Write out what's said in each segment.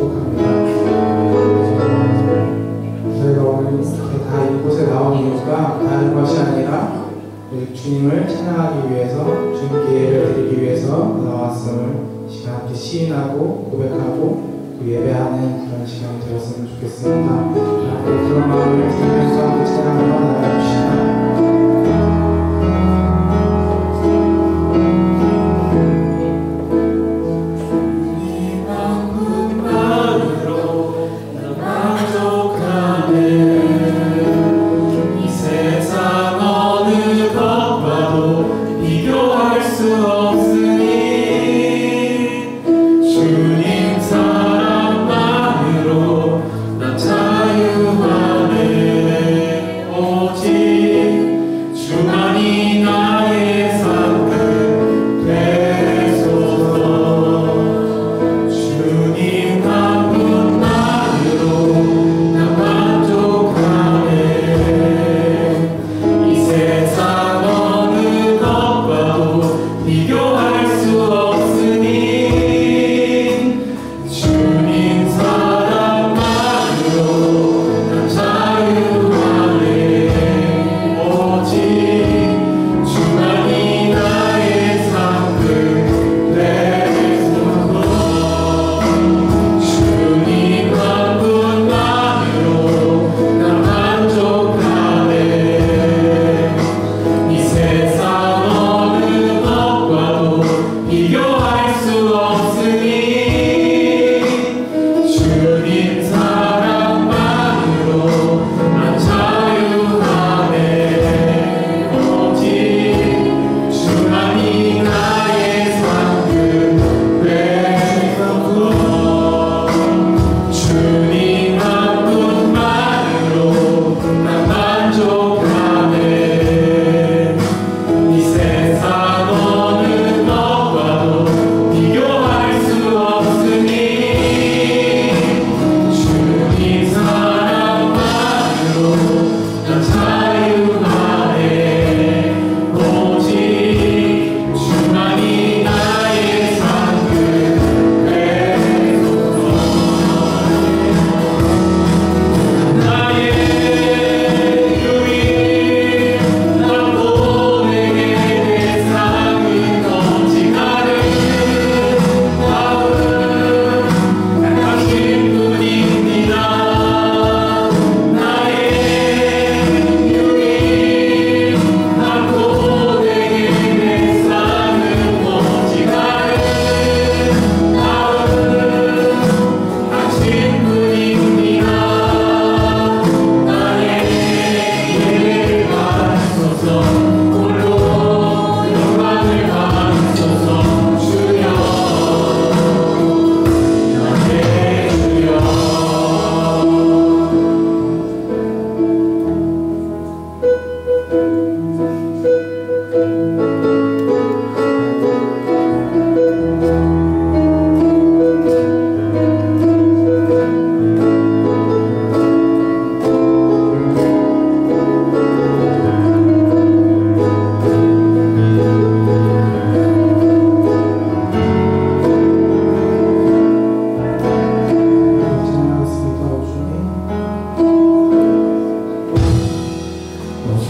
축복합니다. 저희가 오늘 이렇게 다 이곳에 나온 이유가 다른 것이 아니라 우리 주님을 찬양하기 위해서, 주님께 예배를 드리기 위해서 나왔음을 시간 함께 시인하고 고백하고 또 예배하는 그런 시간이 되었으면 좋겠습니다. 그런 마음을 들으면서 함께 찬양을 나눠주시다.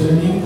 주님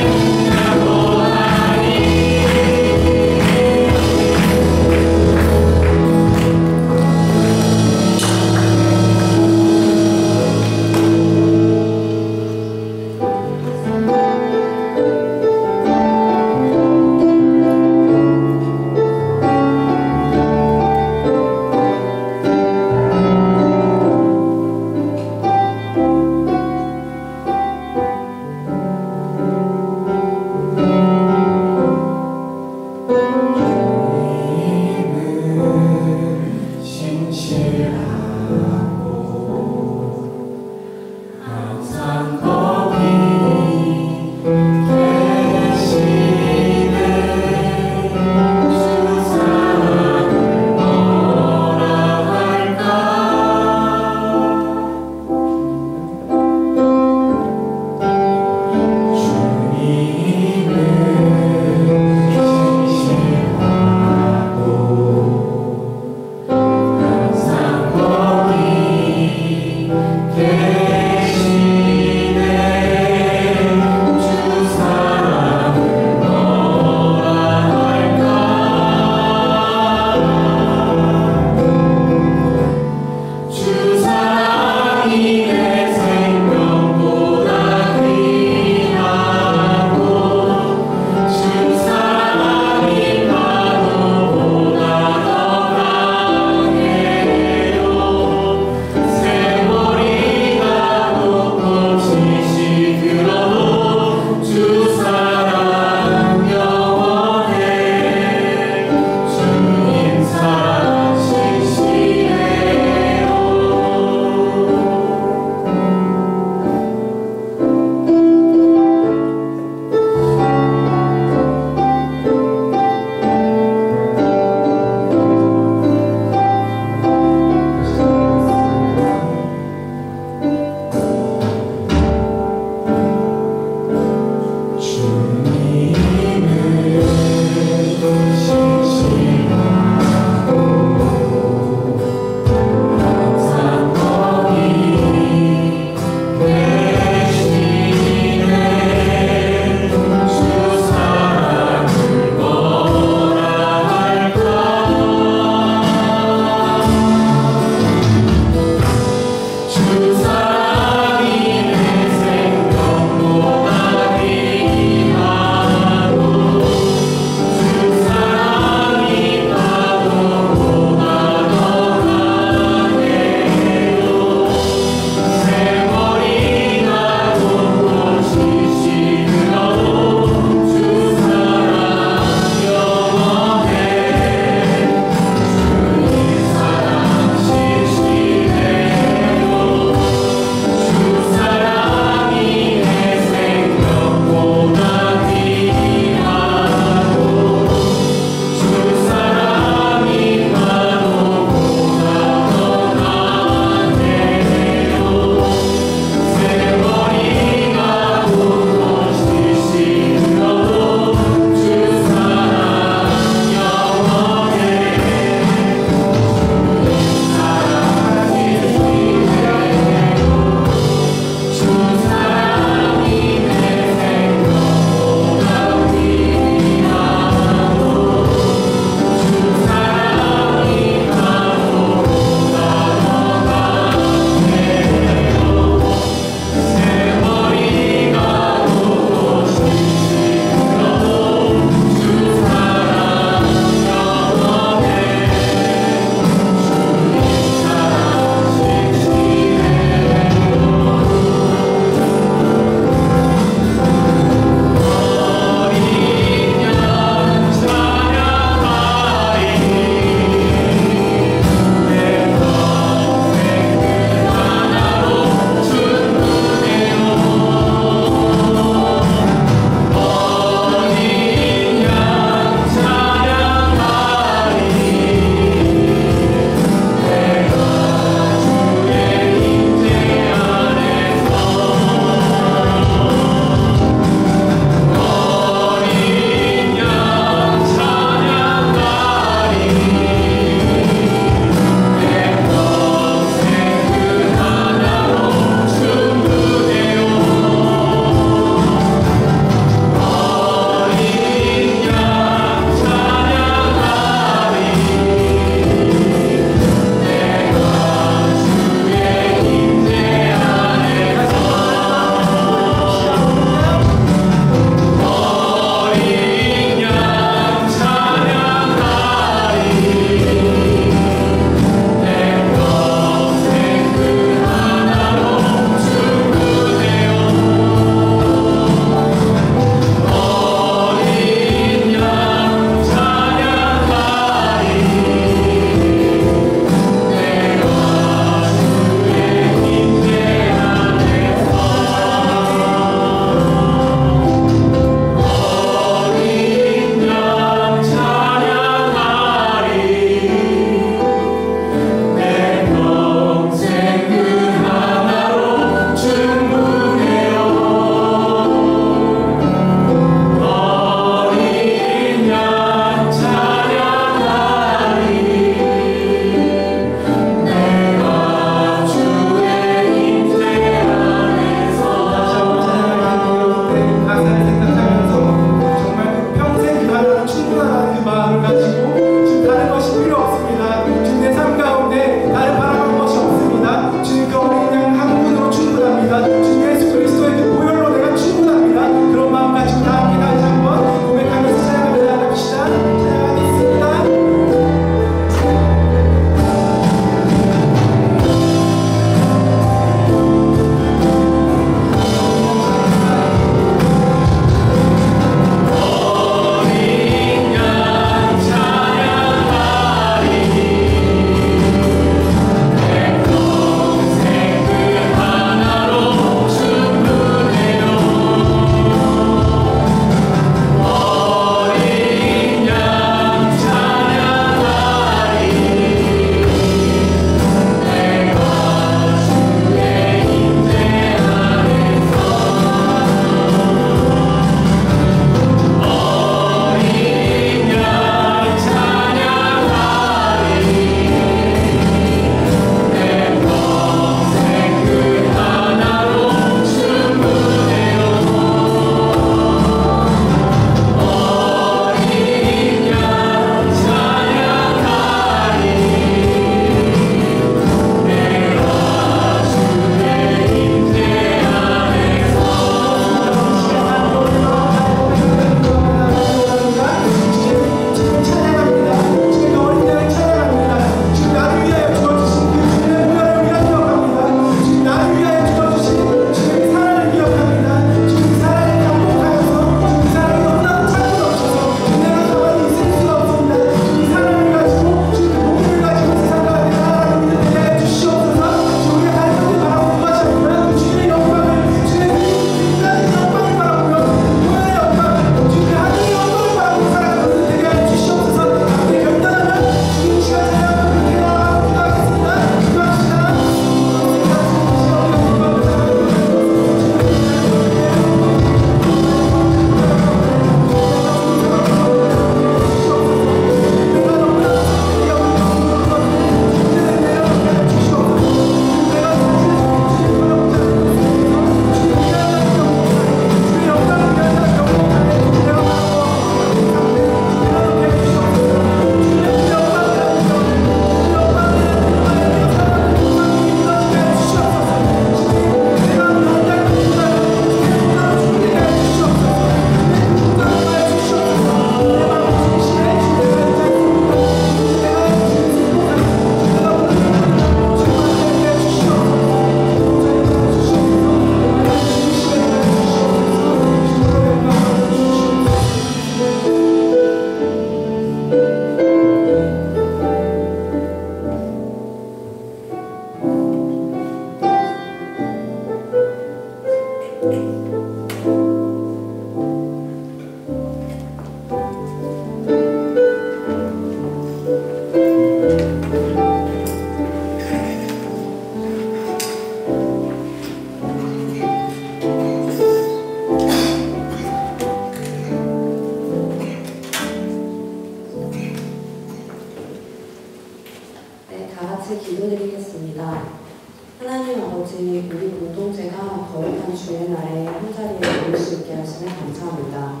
공동체가 거룩한 주의 날에 한자리에 모일 수 있게 하시면 감사합니다.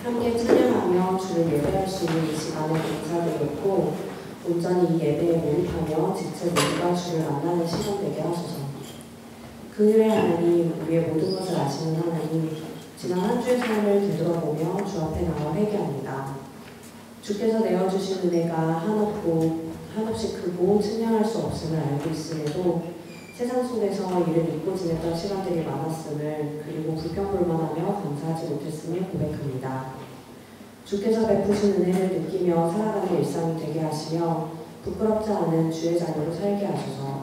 함께 찬양하며 주를 예배할 수 있는 이 시간에 감사드렸고 온전히 이 예배에 몰입하며 지체 모두가 주를 만나는 시간 되게 하소서. 긍휼의 하나님, 우리의 모든 것을 아시는 하나님, 지난 한 주의 삶을 되돌아보며 주 앞에 나와 회개합니다. 주께서 내어주신 은혜가 한없이 크고 측량할 수 없음을 알고 있음에도 세상 속에서 이를 잊고 지냈던 시간들이 많았음을, 그리고 불평불만하며 감사하지 못했음을 고백합니다. 주께서 베푸신 은혜를 느끼며 살아가는 일상이 되게 하시며 부끄럽지 않은 주의 자녀로 살게 하소서.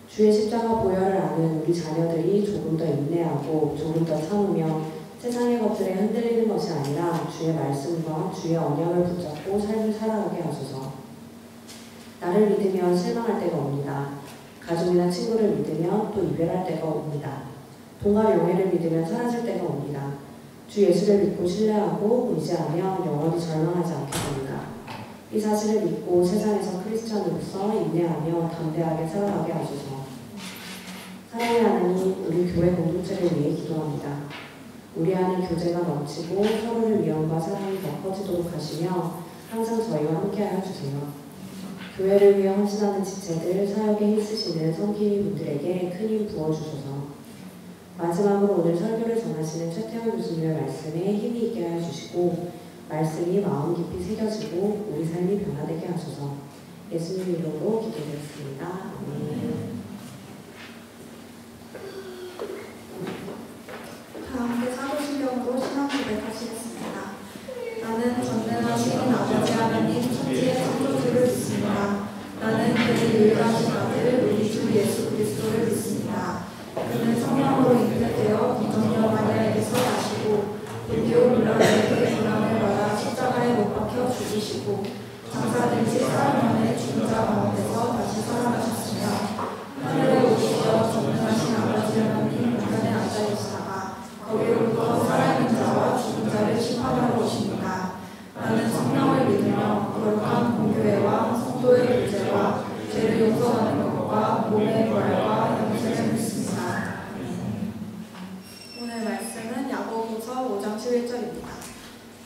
주의 십자가 보혈을 아는 우리 자녀들이 조금 더 인내하고 조금 더 참으며 세상의 것들에 흔들리는 것이 아니라 주의 말씀과 주의 언약을 붙잡고 삶을 살아가게 하소서. 나를 믿으면 실망할 때가 옵니다. 가족이나 친구를 믿으면 또 이별할 때가 옵니다. 돈과 명예를 믿으면 사라질 때가 옵니다. 주 예수를 믿고 신뢰하고 의지하며 영원히 절망하지 않게 됩니다. 이 사실을 믿고 세상에서 크리스찬으로서 인내하며 담대하게 살아가게 하소서. 사랑의 하나님, 우리 교회 공동체를 위해 기도합니다. 우리 안에 교제가 넘치고 서로를 위함과 사랑이 더 커지도록 하시며 항상 저희와 함께하여 주세요. 교회를 위해 헌신하는 지체들, 사역에 힘쓰시는 성기인 분들에게 큰 힘 부어주소서. 마지막으로 오늘 설교를 전하시는 최태원 교수님의 말씀에 힘이 있게 하여 주시고 말씀이 마음 깊이 새겨지고 우리 삶이 변화되게 하소서. 예수님 이름으로 기도드렸습니다. 아멘. 다 함께 사도신경으로 신앙 고백하시겠습니다. 나는 전능한 신인 아버지 하나님 천지의 창조주를 믿습니다. 나는 그의 유일하신 아들 우리 주 예수 그리스도를 믿습니다. 그는 성령으로 잉태되어 동정녀 마리아에게서 나시고 본디오 빌라도에게 고난을 받아 십자가에 못 박혀 죽으시고 장사된 지 사흘 만에 죽은 자 가운데서 다시 살아나셨으며 하늘에 오르시어 전능하신 아버지 하나님 우편에 앉아 계시다가 거기로부터 살아있는 자와 죽은 자를 심판하러 오십니다. 나는 성령을 믿으며 거룩한 공교회와 성도의 교제와 죄를 용서하는 것과 몸의 부활과 영생을 믿습니다. 오늘 말씀은 야고보서 5장 11절입니다.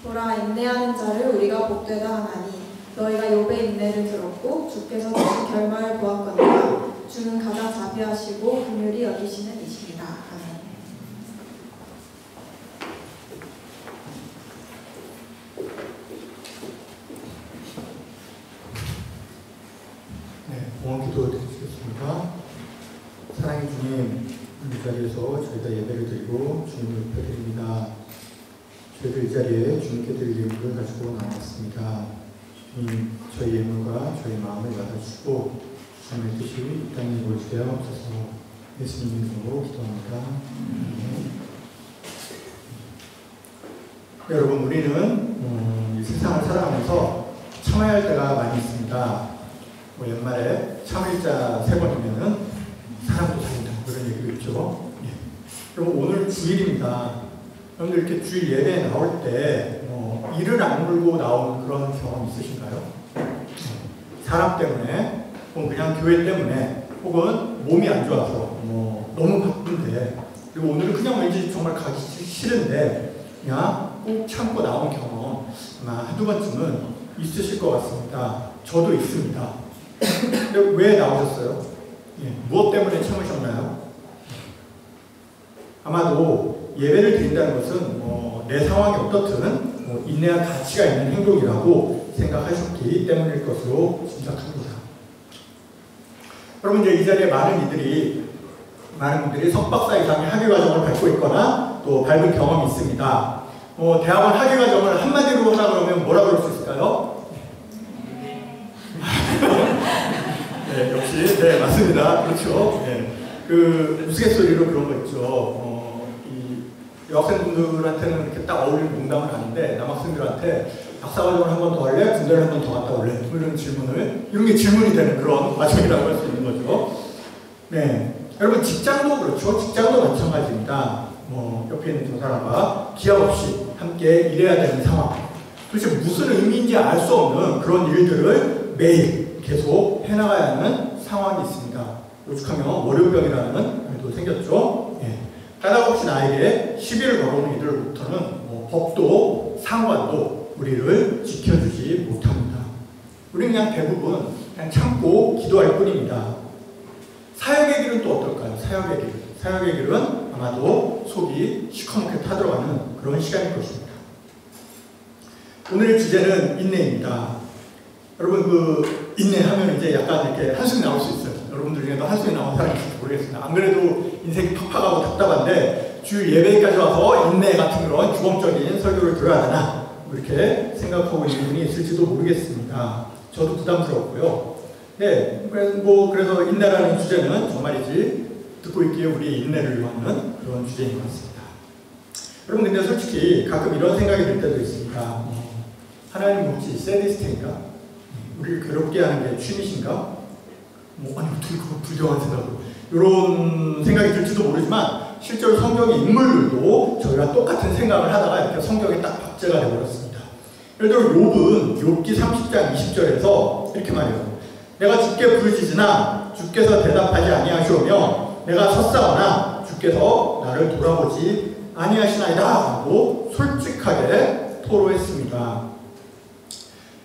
보라, 인내하는 자를 우리가 복되다 하나니 너희가 욥의 인내를 들었고 주께서 주신 결말을 보았거니와 주는 가장 자비하시고 긍휼히 여기시는 이십니다. 아멘. 기도 드리겠습니다. 사랑의 주님, 이 자리에서 저희가 예배를 드리고 주님을 높여드립니다. 저희들 이 자리에 주님께 드릴 예물을 가지고 나왔습니다. 주님, 저희 예물과 저희 마음을 받아주시고 주님의 뜻이 이 땅에 이루어지게 하옵소서. 예수님 이름으로 기도합니다. 여러분, 우리는 이 세상을 살아가면서 참아야 할 때가 많이 있습니다. 옛말에 참을자 3번이면은 사람도 살린다, 그런 얘기가 있죠. 그럼 오늘 주일입니다. 여러분들 이렇게 주일 예배에 나올 때 이를 악물고 나오는 그런 경험 있으신가요? 사람 때문에, 혹은 그냥 교회 때문에, 혹은 몸이 안 좋아서 너무 바쁜데, 그리고 오늘은 그냥 왠지 정말 가기 싫은데 그냥 꼭 참고 나온 경험 아마 한두 번쯤은 있으실 것 같습니다. 저도 있습니다. 근데 왜 나오셨어요? 무엇 때문에 참으셨나요? 아마도 예배를 드린다는 것은 내 상황이 어떻든 인내할 가치가 있는 행동이라고 생각하셨기 때문일 것으로 짐작합니다. 여러분, 이제 이 자리에 많은 분들이 석박사 이상의 학위과정을 밟고 있거나 또 밟은 경험이 있습니다. 대학원 학위과정을 한마디로 하라 그러면 뭐라 그럴 수 있을까요? 네, 역시, 네, 맞습니다. 그렇죠. 네. 우스갯소리로 그런 거 있죠. 이 여학생분들한테는 이렇게 딱 어울리는 농담을 하는데, 남학생들한테 박사과정을 한 번 더 할래? 군대를 한 번 더 갔다 올래? 이런 게 질문이 되는 그런 과정이라고 할 수 있는 거죠. 네. 여러분, 직장도 그렇죠. 직장도 마찬가지입니다. 옆에 있는 두 사람과 기약 없이 함께 일해야 되는 상황. 도대체 무슨 의미인지 알 수 없는 그런 일들을 매일 계속 해나가야 하는 상황이 있습니다. 오죽하면 월요병이라는 일도 생겼죠. 예. 까닭없이 나에게 시비를 걸어오는 이들로부터는 법도 상관도 우리를 지켜주지 못합니다. 우리는 그냥 대부분 그냥 참고 기도할 뿐입니다. 사역의 길은 또 어떨까요? 사역의 길은 아마도 속이 시커멓게 타들어가는 그런 시간일 것입니다. 오늘의 주제는 인내입니다. 여러분 그 인내하면 이제 약간 이렇게 한숨이 나올 수 있어요. 여러분들 중에도 한숨이 나온 사람이 있을지 모르겠습니다. 안 그래도 인생이 팍팍하고 답답한데 주일 예배까지 와서 인내 같은 그런 규범적인 설교를 들어야 되나 이렇게 생각하고 있는 분이 있을지도 모르겠습니다. 저도 부담스럽고요. 네, 그래서 인내라는 주제는 정말이지 듣고 있기에 우리의 인내를 요하는 그런 주제인 것 같습니다. 여러분 근데 솔직히 가끔 이런 생각이 들 때도 있습니다. 하나님 혹시 세디스트인가? 우리를 괴롭게 하는 게 취미신가? 아니 어떻게 그거 불경한 생각으로 이런 생각이 들지도 모르지만 실제로 성경의 인물들도 저희가 똑같은 생각을 하다가 이렇게 성경에 딱 박제가 되어버렸습니다. 예를 들어 욥은 욥기 30장 20절에서 이렇게 말해요. 내가 주께 부르짖으나 주께서 대답하지 아니하시오며 내가 섰사오나 주께서 나를 돌아보지 아니하시나이다 하고 솔직하게 토로했습니다.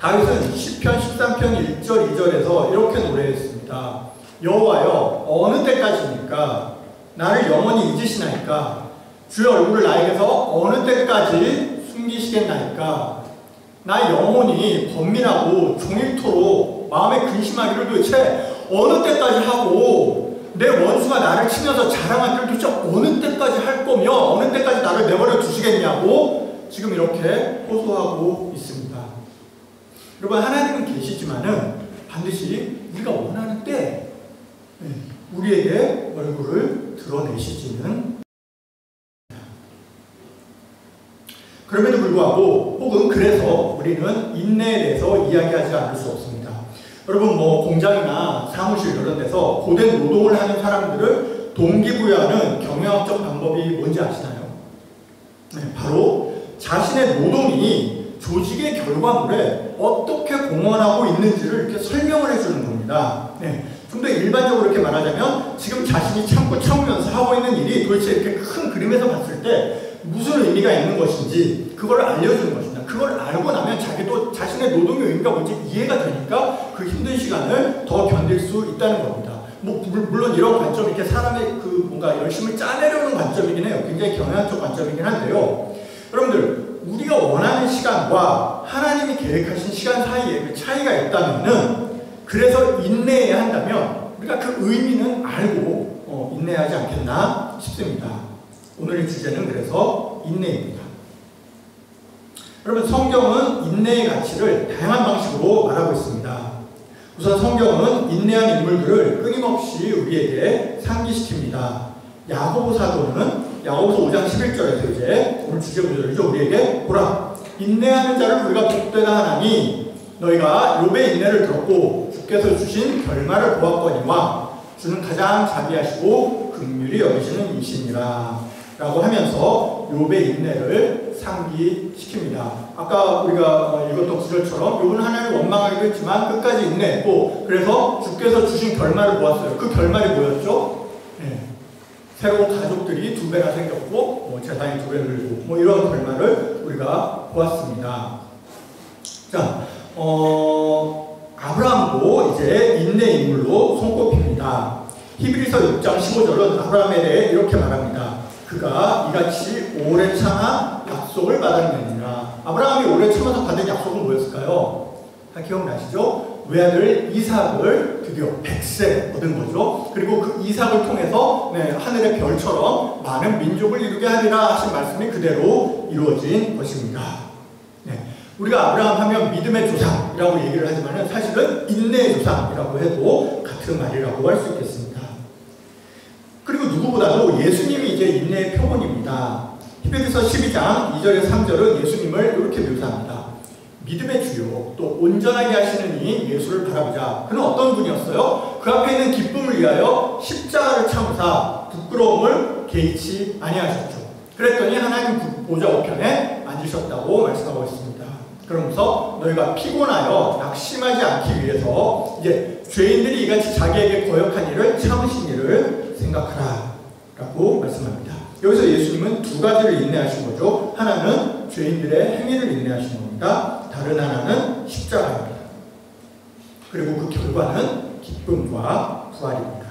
다윗은 시편 13편 1절 2절에서 이렇게 노래했습니다. 여호와여 어느 때까지입니까? 나를 영원히 잊으시나이까? 주의 얼굴을 나에게서 어느 때까지 숨기시겠나이까? 나 영혼이 번민하고 종일토록 마음에 근심하기를 도대체 어느 때까지 하고 내 원수가 나를 치면서 자랑하기를 도대체 어느 때까지 할 거며 어느 때까지 나를 내버려 두시겠냐고 지금 이렇게 호소하고 있습니다. 여러분 하나님은 계시지만은 반드시 우리가 원하는 때 우리에게 얼굴을 드러내시지는 그럼에도 불구하고 혹은 그래서 우리는 인내에 대해서 이야기하지 않을 수 없습니다. 여러분 공장이나 사무실 이런 데서 고된 노동을 하는 사람들을 동기부여하는 경영학적 방법이 뭔지 아시나요? 네, 바로 자신의 노동이 조직의 결과물에 어떻게 공헌하고 있는지를 이렇게 설명을 해주는 겁니다. 네, 좀 더 일반적으로 이렇게 말하자면 지금 자신이 참으면서 하고 있는 일이 도대체 이렇게 큰 그림에서 봤을 때 무슨 의미가 있는 것인지 그걸 알려주는 것입니다. 그걸 알고 나면 자기도 자신의 노동의 의미가 뭔지 이해가 되니까 그 힘든 시간을 더 견딜 수 있다는 겁니다. 물론 이런 관점이 이렇게 사람의 뭔가 열심을 짜내려는 관점이긴 해요. 굉장히 경영학적 관점이긴 한데요. 여러분들 우리가 원하는 시간과 하나님이 계획하신 시간 사이에 그 차이가 있다면은 그래서 인내해야 한다면 우리가 그 의미는 알고 인내하지 않겠나 싶습니다. 오늘의 주제는 그래서 인내입니다. 여러분 성경은 인내의 가치를 다양한 방식으로 말하고 있습니다. 우선 성경은 인내한 인물들을 끊임없이 우리에게 상기시킵니다. 야고보 사도는 야고보서 5장 11절에서 이제 오늘 주제 구절이죠. 우리에게 보라 인내하는 자를 우리가 복되다 하나니 너희가 욥의 인내를 들었고 주께서 주신 결말을 보았거니와 주는 가장 자비하시고 긍휼히 여기시는 이시니라 라고 하면서 욥의 인내를 상기시킵니다. 아까 우리가 읽었던 구절처럼 욥은 하나님을 원망하기도 했지만 끝까지 인내했고 그래서 주께서 주신 결말을 보았어요. 그 결말이 뭐였죠? 네. 새로운 가족들이 2배나 생겼고 재산이 2배 늘고 이런 결말을 우리가 보았습니다. 자, 아브라함도 이제 인내 인물로 손꼽힙니다. 히브리서 6장 15절은 아브라함에 대해 이렇게 말합니다. 그가 이같이 오래 참아 약속을 받았느니라. 아브라함이 오래 참아서 받은 약속은 뭐였을까요? 다 기억나시죠? 외아들 이삭을 드디어 100세 얻은 거죠. 그리고 그 이삭을 통해서 하늘의 별처럼 많은 민족을 이루게 하리라 하신 말씀이 그대로 이루어진 것입니다. 우리가 아브라함 하면 믿음의 조상이라고 얘기를 하지만 사실은 인내의 조상이라고 해도 같은 말이라고 할 수 있겠습니다. 그리고 누구보다도 예수님이 이제 인내의 표본입니다. 히브리서 12장 2절에서 3절은 예수님을 이렇게 묘사합니다. 믿음의 주요 또 온전하게 하시는 이 예수를 바라보자. 그는 어떤 분이었어요? 그 앞에 있는 기쁨을 위하여 십자가를 참으사 부끄러움을 개의치 아니하셨죠. 그랬더니 하나님 보좌 우편에 앉으셨다고 말씀하고 있습니다. 그러면서 너희가 피곤하여 낙심하지 않기 위해서 이제 죄인들이 이같이 자기에게 거역한 일을 참으신 일을 생각하라 라고 말씀합니다. 여기서 예수님은 두 가지를 인내하신 거죠. 하나는 죄인들의 행위를 인내하신 겁니다. 다른 하나는 십자가입니다. 그리고 그 결과는 기쁨과 부활입니다.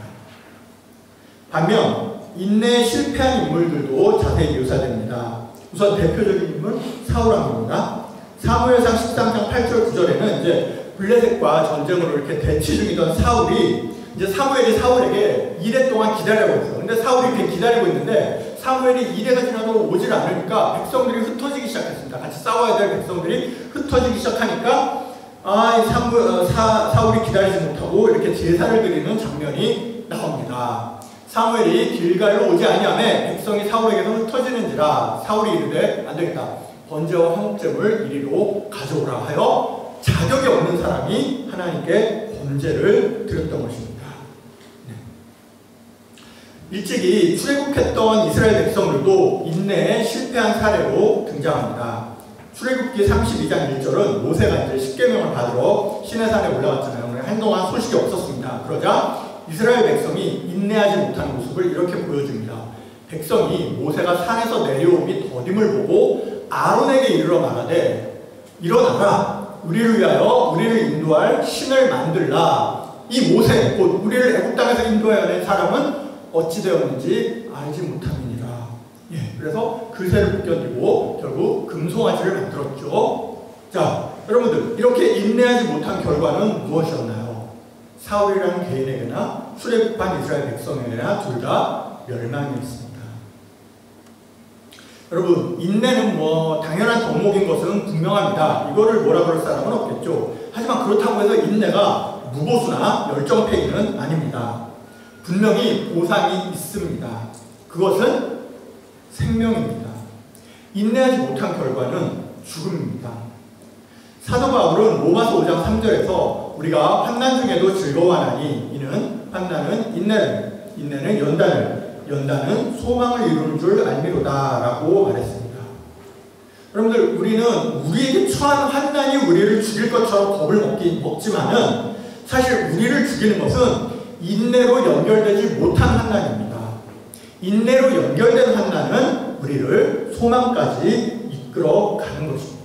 반면 인내에 실패한 인물들도 자세히 묘사됩니다. 우선 대표적인 인물 사울왕입니다. 사무엘상 13장 8절 9절에는 이제 블레셋과 전쟁으로 이렇게 대치 중이던 사울이 이제 사무엘이 사울에게 이래 동안 기다리고 있어요. 근데 사울이 이렇게 기다리고 있는데 사무엘이 이래가 지나도 오질 않으니까 백성들이 흩어지기 시작했습니다. 같이 싸워야 될 백성들이 흩어지기 시작하니까 사울이 기다리지 못하고 이렇게 제사를 드리는 장면이 나옵니다. 사무엘이 길갈로 오지 아니하매 백성이 사울에게서 흩어지는지라 사울이 이르되 안되겠다. 번제와 화목제물 이리로 가져오라 하여 자격이 없는 사람이 하나님께 번제를 드렸던 것입니다. 일찍이 출애굽했던 이스라엘 백성들도 인내에 실패한 사례로 등장합니다. 출애굽기 32장 1절은 모세가 이제 십계명을 받으러 시내산에 올라갔잖아요. 한동안 소식이 없었습니다. 그러자 이스라엘 백성이 인내하지 못하는 모습을 이렇게 보여줍니다. 백성이 모세가 산에서 내려오미 더딤을 보고 아론에게 이르러 말하되 일어나라 우리를 위하여 우리를 인도할 신을 만들라. 이 모세 곧 우리를 애굽 땅에서 인도해낸 사람은 어찌 되었는지 알지 못함이니라. 그래서 그새를 못 견디고 결국 금송아지를 만들었죠. 자, 여러분들 이렇게 인내하지 못한 결과는 무엇이었나요? 사울이라는 개인에게나 출애굽한 이스라엘 백성에게나 둘 다 멸망이었습니다. 여러분 인내는 당연한 덕목인 것은 분명합니다. 이거를 뭐라 그럴 사람은 없겠죠. 하지만 그렇다고 해서 인내가 무보수나 열정페이는 아닙니다. 분명히 보상이 있습니다. 그것은 생명입니다. 인내하지 못한 결과는 죽음입니다. 사도 바울은 로마서 5장 3절에서 우리가 환난 중에도 즐거워하나니 이는 환난은 인내를, 인내는 연단을, 연단은 소망을 이루는 줄 알미로다 라고 말했습니다. 여러분들 우리는 우리에게 처한 환난이 우리를 죽일 것처럼 겁을 먹지만은 사실 우리를 죽이는 것은 인내로 연결되지 못한 환난입니다. 인내로 연결된 환난은 우리를 소망까지 이끌어 가는 것입니다.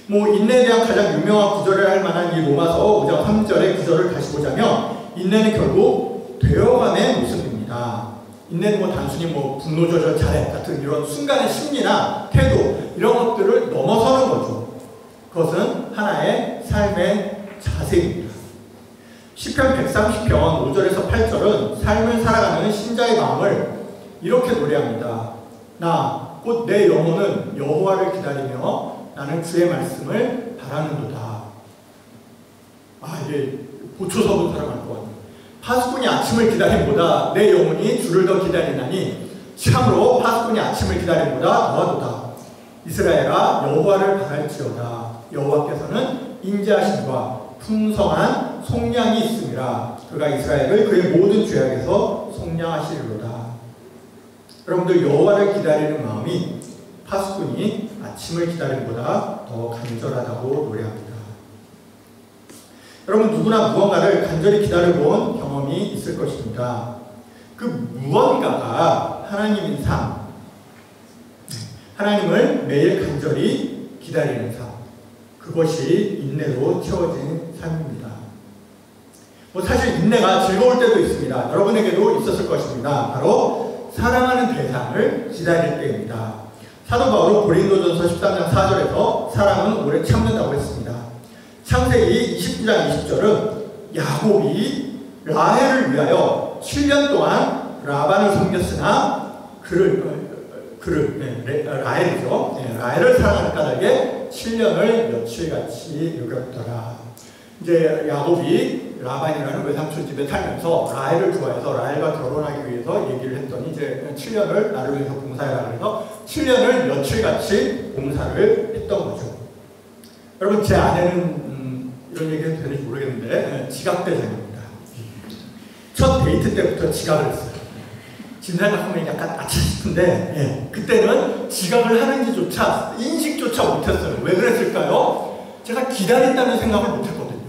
인내에 대한 가장 유명한 구절을 할 만한 이 로마서 5장 3절의 구절을 다시 보자면 인내는 결국 되어감의 모습입니다. 인내는 단순히 분노 조절 잘해 같은 이런 순간의 심리나 태도 이런 것들을 넘어서는 거죠. 그것은 하나의 삶의 자세입니다. 시편 130편 5절에서 8절은 삶을 살아가는 신자의 마음을 이렇게 노래합니다. 나 곧 내 영혼은 여호와를 기다리며 나는 주의 말씀을 바라는도다. 이게 보초서 본 사람 알 것 같아요. 파수꾼이 아침을 기다림보다 내 영혼이 주를 더 기다리나니 참으로 파수꾼이 아침을 기다림보다 더하도다. 이스라엘아 여호와를 바랄지어다. 여호와께서는 인자하심과 풍성한 속량이 있음이라. 그가 이스라엘을 그의 모든 죄악에서 속량하시리로다. 여러분들 여호와를 기다리는 마음이 파수꾼이 아침을 기다림보다 더 간절하다고 노래합니다. 여러분 누구나 무언가를 간절히 기다려본 경험이 있을 것입니다. 그 무언가가 하나님인 삶, 하나님을 매일 간절히 기다리는 삶, 그것이 인내로 채워진 삶입니다. 사실 인내가 즐거울 때도 있습니다. 여러분에게도 있었을 것입니다. 바로 사랑하는 대상을 기다릴 때입니다. 사도 바울은 고린도전서 13장 4절에서 사랑은 오래 참는다고 했습니다. 창세기 29장 20절은 야곱이 라헬을 위하여 7년 동안 라반을 섬겼으나 라헬이죠. 라헬을 사랑하는 까닭에 7년을 며칠같이 여겼더라. 이제 야곱이 라반이라는 외삼촌 집에 살면서 라헬을 좋아해서 라헬과 결혼하기 위해서 얘기를 했더니 이제 7년을 나를 위해서 봉사해라 그래서 7년을 며칠같이 봉사를 했던 거죠. 여러분 제 아내는 이런 얘기 해도 되는지 모르겠는데 지각대장입니다. 첫 데이트 때부터 지각을 했어요. 지금 생각하면 약간 아차 싶은데 그때는 지각을 하는지조차 인식조차 못했어요. 왜 그랬을까요? 제가 기다린다는 생각을 못했거든요.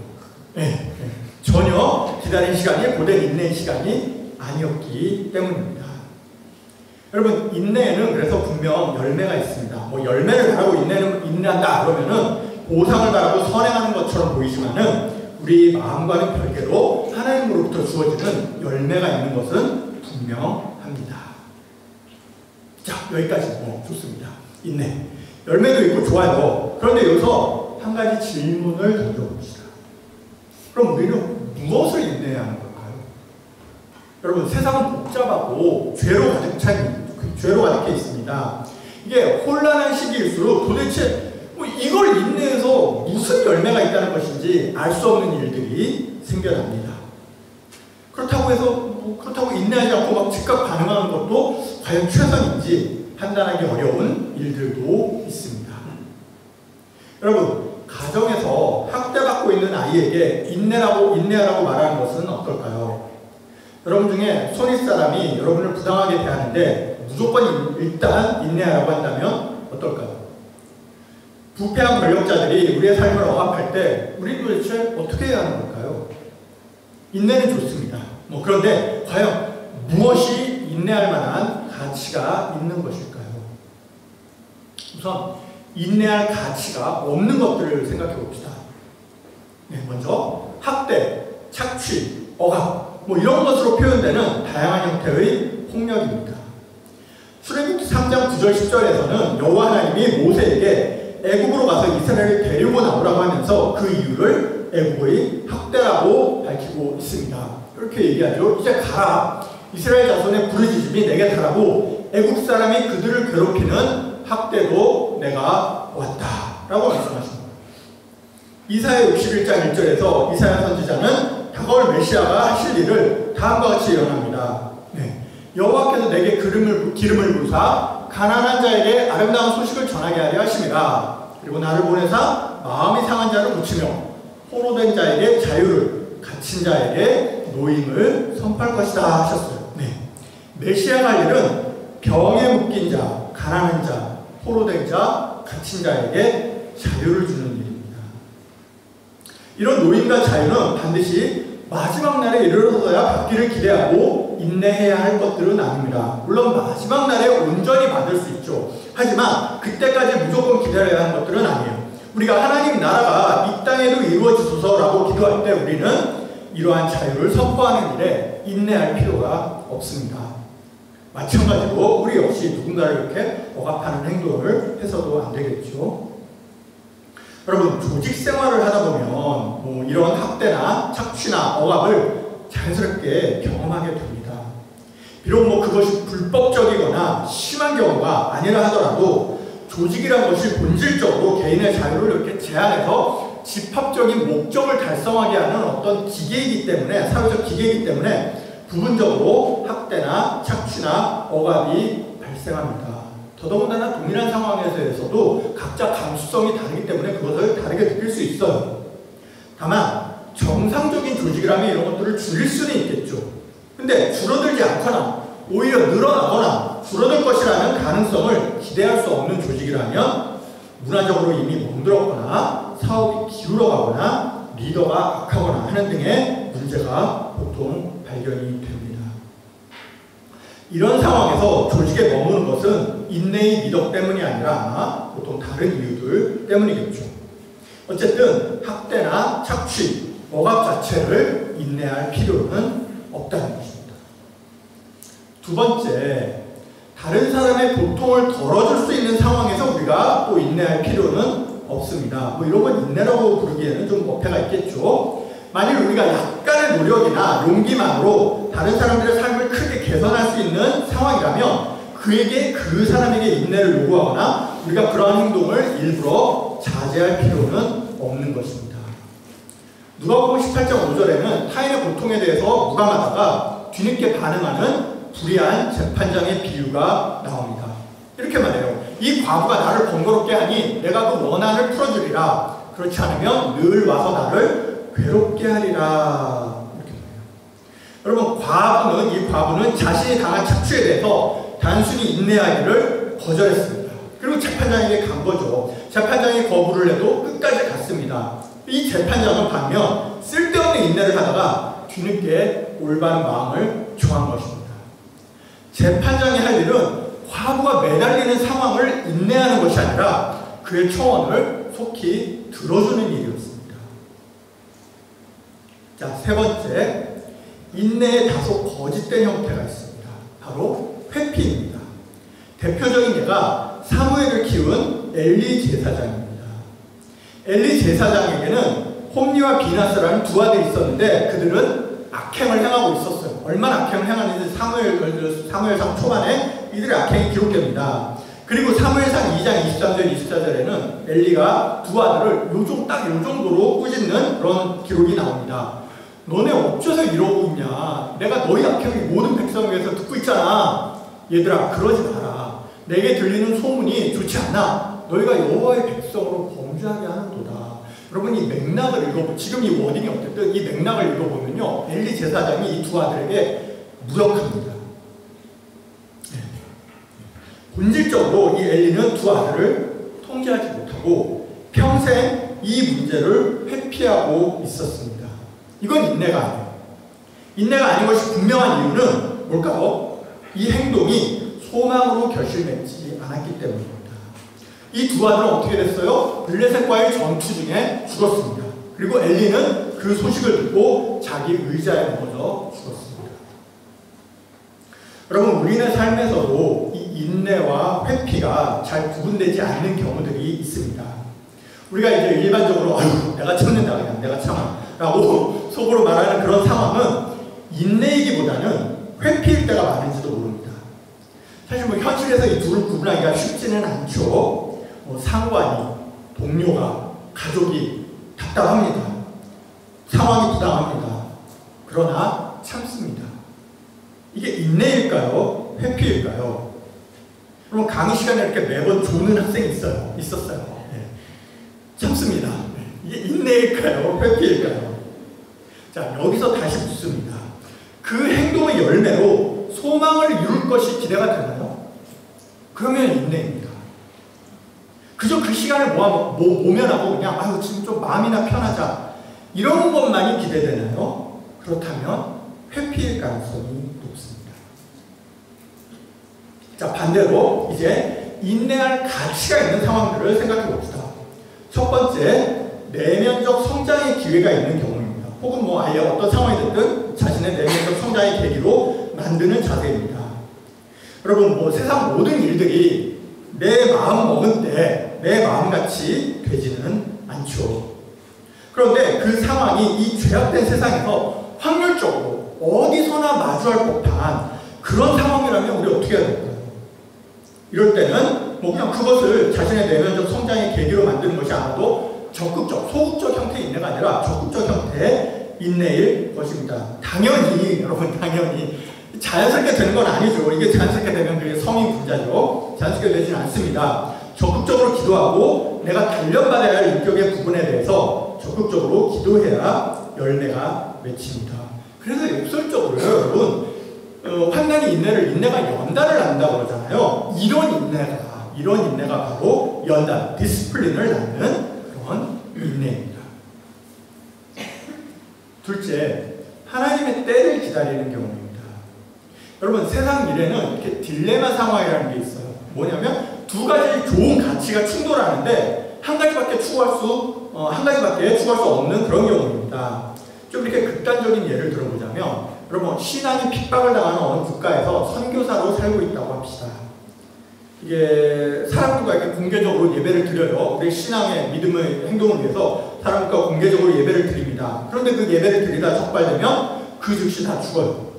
전혀 기다린 시간이 고된 인내의 시간이 아니었기 때문입니다. 여러분, 인내에는 그래서 분명 열매가 있습니다. 뭐 열매를 바라고 인내한다 그러면은 보상을 바라고 선행하는 것처럼 보이지만은 우리 마음과는 별개로 하나님으로부터 주어지는 열매가 있는 것은 분명합니다. 자, 여기까지 좋습니다. 인내. 열매도 있고 좋아요. 그런데 여기서 한 가지 질문을 던져봅시다. 그럼 우리는 무엇을 인내해야 하는 걸까요? 여러분, 세상은 복잡하고 죄로 가득해 있습니다. 이게 혼란한 시기일수록 도대체 이걸 인내해서 무슨 열매가 있다는 것인지 알 수 없는 일들이 생겨납니다. 그렇다고 해서 그렇다고 인내하지 않고 막 즉각 반응하는 것도 과연 최선인지 판단하기 어려운 일들도 있습니다. 여러분, 가정에서 학대받고 있는 아이에게 인내하라고 말하는 것은 어떨까요? 여러분 중에 손윗 사람이 여러분을 부당하게 대하는데 무조건 일단 인내하라고 한다면 어떨까요? 부패한 권력자들이 우리의 삶을 억압할 때 우리는 도대체 어떻게 해야 하는 걸까요? 인내는 좋습니다. 그런데 과연 무엇이 인내할 만한 가치가 있는 것일까요? 우선 인내할 가치가 없는 것들을 생각해 봅시다. 먼저 학대, 착취, 억압 이런 것으로 표현되는 다양한 형태의 폭력입니다. 출애굽기 3장 9절 10절에서는 여호와 하나님이 모세에게 애굽으로 가서 이스라엘을 데리고 나오라고 하면서 그 이유를 애굽의 학대라고 밝히고 있습니다. 이렇게 얘기하죠. 이제 가라. 이스라엘 자손의 부르짖음이 내게 달하고 애굽 사람이 그들을 괴롭히는 학대도 내가 왔다 라고 말씀하십니다. 이사야 61장 1절에서 이사야 선지자는 다가올 메시아가 하실 일을 다음과 같이 예언합니다. 여호와께서 내게 기름을 부으사 가난한 자에게 아름다운 소식을 전하게 하려 하심이라. 그리고 나를 보내사 마음이 상한 자를 고치며 포로된 자에게 자유를, 갇힌 자에게 노임을 선포할 것이다 하셨어요. 메시아가 할 일은 병에 묶인 자, 가난한 자, 포로된 자, 갇힌 자에게 자유를 주는 일입니다. 이런 노임과 자유는 반드시 마지막 날에 이르러서야 받기를 기대하고 인내해야 할 것들은 아닙니다. 물론 마지막 날에 온전히 받을 수 있죠. 하지만 그때까지 무조건 기다려야 하는 것들은 아니에요. 우리가 하나님 나라가 이 땅에도 이루어지소서라고 기도할 때 우리는 이러한 자유를 선포하는 일에 인내할 필요가 없습니다. 마찬가지로 우리 역시 누군가를 이렇게 억압하는 행동을 해서도 안 되겠죠. 여러분, 조직 생활을 하다 보면 이런 학대나 착취나 억압을 자연스럽게 경험하게 됩니다. 비록 그것이 불법적이거나 심한 경우가 아니라 하더라도 조직이란 것이 본질적으로 개인의 자유를 이렇게 제한해서 집합적인 목적을 달성하게 하는 어떤 기계이기 때문에, 사회적 기계이기 때문에 부분적으로 학대나 착취나 억압이 발생합니다. 더더군다나 동일한 상황에서도 각자 감수성이 다르기 때문에 그것을 다르게 느낄 수 있어요. 다만 정상적인 조직이라면 이런 것들을 줄일 수는 있겠죠. 근데 줄어들지 않거나 오히려 늘어나거나 줄어들 것이라는 가능성을 기대할 수 없는 조직이라면 문화적으로 이미 멍들었거나 사업이 기울어가거나 리더가 악하거나 하는 등의 문제가 보통 발견이 됩니다. 이런 상황에서 조직에 머무는 것은 인내의 미덕 때문이 아니라 보통 다른 이유들 때문이겠죠. 어쨌든 학대나 착취, 억압 자체를 인내할 필요는 없다는 것입니다. 두 번째, 다른 사람의 고통을 덜어줄 수 있는 상황에서 우리가 또 인내할 필요는 없습니다. 이런 건 인내라고 부르기에는 좀 어폐가 있겠죠. 만일 우리가 약간의 노력이나 용기만으로 다른 사람들의 삶을 크게 개선할 수 있는 상황이라면 그 사람에게 인내를 요구하거나 우리가 그러한 행동을 일부러 자제할 필요는 없는 것입니다. 누가복음 18장 5절에는 타인의 고통에 대해서 무감하다가 뒤늦게 반응하는 불의한 재판장의 비유가 나옵니다. 이렇게 말해요. 이 과부가 나를 번거롭게 하니 내가 그 원한을 풀어주리라. 그렇지 않으면 늘 와서 나를 괴롭게 하리라. 이렇게 말해요. 여러분, 이 과부는 자신이 당한 착취에 대해서 단순히 인내하기를 거절했습니다. 그리고 재판장에게 간 거죠. 재판장이 거부를 해도 끝까지 갔습니다. 이 재판장은 반면 쓸데없는 인내를 하다가 뒤늦게 올바른 마음을 정한 것입니다. 재판장이 할 일은 과부가 매달리는 상황을 인내하는 것이 아니라 그의 청원을 속히 들어주는 일이었습니다. 자, 세 번째, 인내에 다소 거짓된 형태가 있습니다. 바로 회피입니다. 대표적인 예가 사무엘을 키운 엘리 제사장입니다. 엘리 제사장에게는 홈리와 비나스라는 두 아들이 있었는데 그들은 악행을 행하고 있었어요. 얼마나 악행을 행하는지 사무엘상 초반에 이들의 악행이 기록됩니다. 그리고 사무엘상 2장 23절 24절에는 엘리가 두 아들을 딱 요 정도로 꾸짖는 그런 기록이 나옵니다. 너네 어째서 이러고 있냐? 내가 너희 악행을 모든 백성을 위해서 듣고 있잖아. 얘들아, 그러지 마라. 내게 들리는 소문이 좋지 않아. 너희가 여호와의 백성으로 범죄하게 하는도다. 여러분, 이 맥락을 읽어보면, 지금 이 워딩이 어쨌든 이 맥락을 읽어보면요, 엘리 제사장이 이 두 아들에게 무력합니다. 본질적으로 이 엘리는 두 아들을 통제하지 못하고 평생 이 문제를 회피하고 있었습니다. 이건 인내가 아니에요. 인내가 아닌 것이 분명한 이유는 뭘까요? 이 행동이 소망으로 결실맺지 않았기 때문입니다. 이 두 아들은 어떻게 됐어요? 블레셋과의 전투 중에 죽었습니다. 그리고 엘리는 그 소식을 듣고 자기 의자에 넘어져 죽었습니다. 여러분, 우리는 삶에서도 이 인내와 회피가 잘 구분되지 않는 경우들이 있습니다. 우리가 이제 일반적으로 내가 참는다, 그냥 내가 참아 라고 속으로 말하는 그런 상황은 인내이기보다는 회피일 때가 많은지도 모릅니다. 사실 뭐 현실에서 이 둘을 구분하기가 쉽지는 않죠. 상관이, 동료가, 가족이 답답합니다. 상황이 부당합니다. 그러나 참습니다. 이게 인내일까요? 회피일까요? 그럼 강의 시간에 이렇게 매번 조는 학생이 있었어요. 네. 참습니다. 이게 인내일까요? 회피일까요? 자, 여기서 다시 묻습니다. 그 행동의 열매로 소망을 이룰 것이 기대가 되나요? 그러면 인내입니다. 그저 그 시간을 모면하고 그냥 지금 좀 마음이나 편하자 이런 것만이 기대되나요? 그렇다면 회피일 가능성이 높습니다. 자, 반대로 이제 인내할 가치가 있는 상황들을 생각해 봅시다. 첫 번째, 내면적 성장의 기회가 있는 경우입니다. 혹은 뭐 아예 어떤 상황이 됐든 자신의 내면적 성장의 계기로 만드는 자세입니다. 여러분, 뭐 세상 모든 일들이 내 마음 먹은 때 내 마음같이 되지는 않죠. 그런데 그 상황이 이 죄악된 세상에서 확률적으로 어디서나 마주할 법한 그런 상황이라면 우리 어떻게 해야 될까요? 이럴 때는 뭐 그냥 그것을 자신의 내면적 성장의 계기로 만드는 것이 아마도 소극적 형태의 인내가 아니라 적극적 형태의 인내일 것입니다. 당연히 여러분, 당연히 자연스럽게 되는 건 아니죠. 이게 자연스럽게 되면 그게 성인 분자죠. 자연스럽게 되지는 않습니다. 적극적으로 기도하고 내가 단련받아야 할 인격의 부분에 대해서 적극적으로 기도해야 열매가 맺힙니다. 그래서 역설적으로 여러분, 환난이 인내가 연단을 낳는다고 그러잖아요. 이런 인내가 바로 연단, 디스플린을 낳는 그런 인내입니다. 둘째, 하나님의 때를 기다리는 경우입니다. 여러분, 세상 일에는 이렇게 딜레마 상황이라는 게 있어요. 뭐냐면 두 가지 좋은 가치가 충돌하는데 한 가지밖에 추구할 수 없는 그런 경우입니다. 좀 이렇게 극단적인 예를 들어보자면, 여러분, 신앙이 핍박을 당하는 어느 국가에서 선교사로 살고 있다고 합시다. 이게 사람들과 이렇게 공개적으로 예배를 드려요. 우리 신앙의 믿음의 행동을 위해서 사람들과 공개적으로 예배를 드립니다. 그런데 그 예배를 드리다 적발되면 그 즉시 다 죽어요.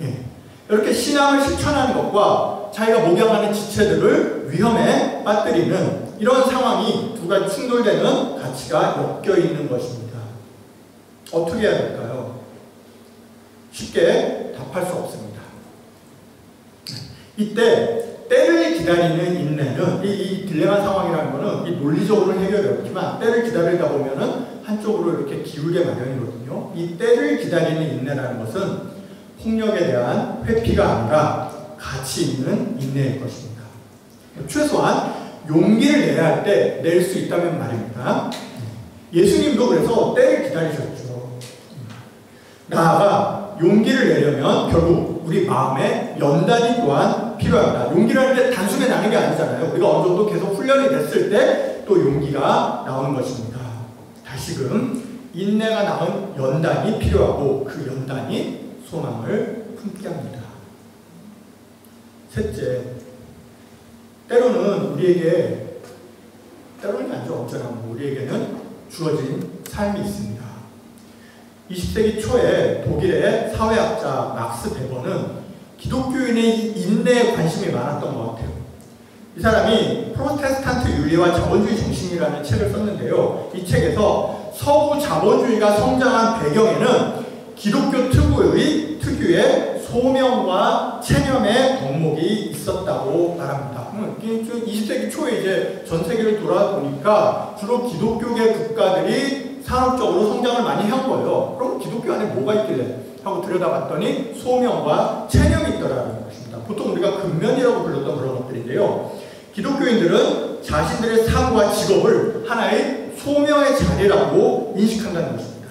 예. 이렇게 신앙을 실천하는 것과 자기가 목양하는 지체들을 위험에 빠뜨리는 이런 상황이 두 가지 충돌되는 가치가 엮여 있는 것입니다. 어떻게 해야 될까요? 쉽게 답할 수 없습니다. 이때 때를 기다리는 인내는 이 딜레마 상황이라는 것은 이 논리적으로 해결이 어렵지만 때를 기다리다 보면은 한쪽으로 이렇게 기울게 마련이거든요. 이 때를 기다리는 인내라는 것은 폭력에 대한 회피가 아니라 가치 있는 인내일 것입니다. 최소한 용기를 내야 할 때 낼 수 있다면 말입니다. 예수님도 그래서 때를 기다리셨죠. 나아가 용기를 내려면 결국 우리 마음의 연단이 또한 필요합니다. 용기라는 게 단숨에 나는 게 아니잖아요. 우리가 어느 정도 계속 훈련이 됐을 때 또 용기가 나오는 것입니다. 다시금 인내가 낳은 연단이 필요하고 그 연단이 소망을 품게 합니다. 셋째, 때로는 우리에게, 때로는 아니죠, 언제나 우리에게는 주어진 삶이 있습니다. 20세기 초에 독일의 사회학자 막스 베버는 기독교인의 인내에 관심이 많았던 것 같아요. 이 사람이 프로테스탄트 윤리와 자본주의 정신이라는 책을 썼는데요. 이 책에서 서구 자본주의가 성장한 배경에는 기독교 특유의 소명과 체념의 덕목이 있었다고 말합니다. 20세기 초에 이제 전 세계를 돌아보니까 주로 기독교계 국가들이 산업적으로 성장을 많이 한 거예요. 그럼 기독교 안에 뭐가 있길래 하고 들여다봤더니 소명과 체념이 있더라는 것입니다. 보통 우리가 근면이라고 불렀던 그런 것들인데요. 기독교인들은 자신들의 삶과 직업을 하나의 소명의 자리라고 인식한다는 것입니다.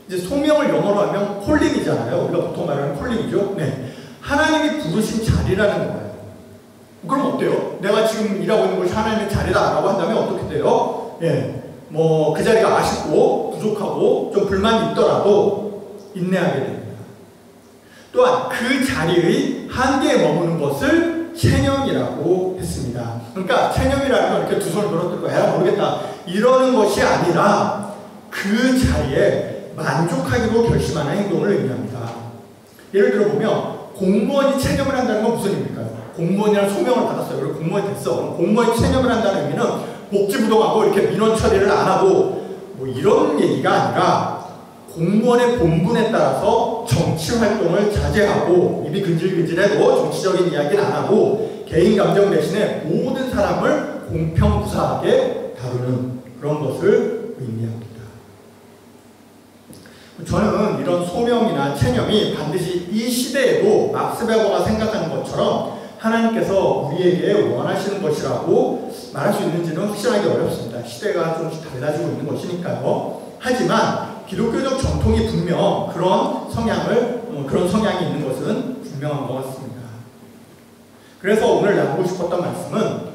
이제 소명을 영어로 하면 콜링이잖아요. 우리가 보통 말하는 콜링이죠. 네. 하나님이 부르신 자리라는 거예요. 그럼 어때요? 내가 지금 일하고 있는 것이 하나님의 자리다라고 한다면 어떻게 돼요? 예. 그 자리가 아쉽고 부족하고 좀 불만이 있더라도 인내하게 됩니다. 또한 그 자리의 한계에 머무는 것을 체념이라고 했습니다. 그러니까 체념이라는 건 이렇게 두 손을 들어들고 에라 모르겠다 이러는 것이 아니라 그 자리에 만족하기로 결심하는 행동을 의미합니다. 예를 들어보면 공무원이 체념을 한다는 건 무슨 의미일까요? 공무원이라는 소명을 받았어요. 그리고 공무원이 됐어. 공무원이 체념을 한다는 의미는 복지부동하고 이렇게 민원 처리를 안 하고 이런 얘기가 아니라 공무원의 본분에 따라서 정치 활동을 자제하고 입이 근질근질해도 정치적인 이야기는 안 하고 개인 감정 대신에 모든 사람을 공평무사하게 다루는 그런 것을 의미합니다. 저는 이런 소명이나 체념이 반드시 이 시대에도 막스 베버가 생각하는 것처럼 하나님께서 우리에게 원하시는 것이라고 말할 수 있는지는 확실하기 어렵습니다. 시대가 조금씩 달라지고 있는 것이니까요. 하지만 기독교적 전통이 분명 그런 성향이 있는 것은 분명한 것 같습니다. 그래서 오늘 나누고 싶었던 말씀은